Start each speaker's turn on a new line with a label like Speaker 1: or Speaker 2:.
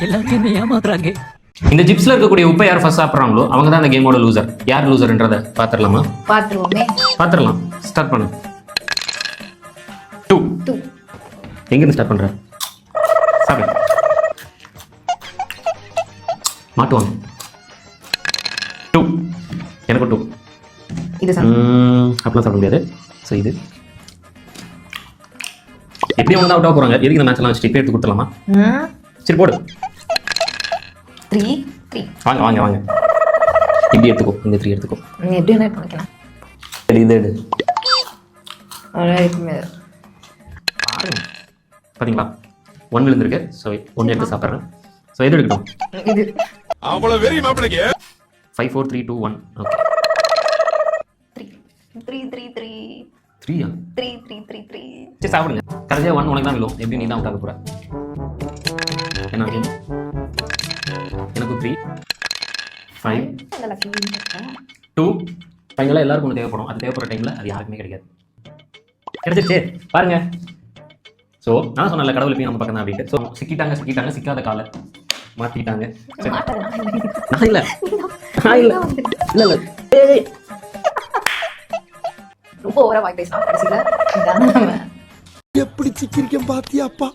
Speaker 1: எல்லாரும் ஏமாத்துறாங்க.
Speaker 2: இந்த ஜிப்ஸ்ல இருக்கக்கூடிய உப்பை யார் ஃபர்ஸ்ட் சாப்பிட்றாங்களோ அவங்க தான் அந்த கேமோட லூசர். யார் லூசர்ன்றதை பாத்துடலாமா?
Speaker 3: பாத்துருவோமே.
Speaker 2: பாத்துடலாம். ஸ்டார்ட் பண்ணு. 2 எங்க இருந்து ஸ்டார்ட் பண்ற? சாப்பிடு. மாட்டுவாங்க. 2 எனக்கு 2
Speaker 3: இது
Speaker 2: அப்படிலாம் சாப்பிட முடியாது. ஸோ இது எப்படி ஒன்று அவுட் ஆக போறாங்க. எதுக்கு இந்த மேட்ச்லாம் வச்சுட்டு இப்போ எடுத்து கொடுத்துலாமா? சரி போடு.
Speaker 3: 3
Speaker 2: வாங்க வாங்க வாங்க. இப்படி எடுத்துக்கோ. இந்த 3 எடுத்துக்கோ.
Speaker 3: நீ எப்படி என்ன பண்ணிக்கலாம்?
Speaker 2: சரி இது எடு. பாருங்க பாத்தீங்களா 1 விழுந்திருக்கு. ஸோ 1 எடுத்து சாப்பிட்றேன். ஸோ எது எடுக்கட்டும்?
Speaker 3: இது
Speaker 4: அவ்வளவு வெறி மாப்பிளைக்கு
Speaker 2: 5 4 3 2 1. ஓகே
Speaker 3: 3
Speaker 2: 3
Speaker 3: 3
Speaker 2: சரி சாப்பிடுங்க. கடைசியா 1 உனக்கு தான் விழும். எப்படி நீ தான் அவுட் ஆக போற. என்ன எனக்கு 3 5 2 ஃபைனலாக எல்லாருக்கும் ஒன்று தேவைப்படும். அது தேவைப்படுற டைமில் அது யாருக்குமே கிடைக்காது. கிடைச்சிருச்சு பாருங்க. ஸோ நான் சொன்னல கடவுள் எப்பயும் நம்ம பக்கம் தான் அப்படின்ட்டு. ஸோ சிக்கிட்டாங்க சிக்காத காலை மாற்றிட்டாங்க. நான் இல்லை
Speaker 3: ரொம்ப ஓவரா வாய் பேசலாம் கடைசியில.
Speaker 4: எப்படி சிக்கிரிக்கம் பாத்தியாப்பா.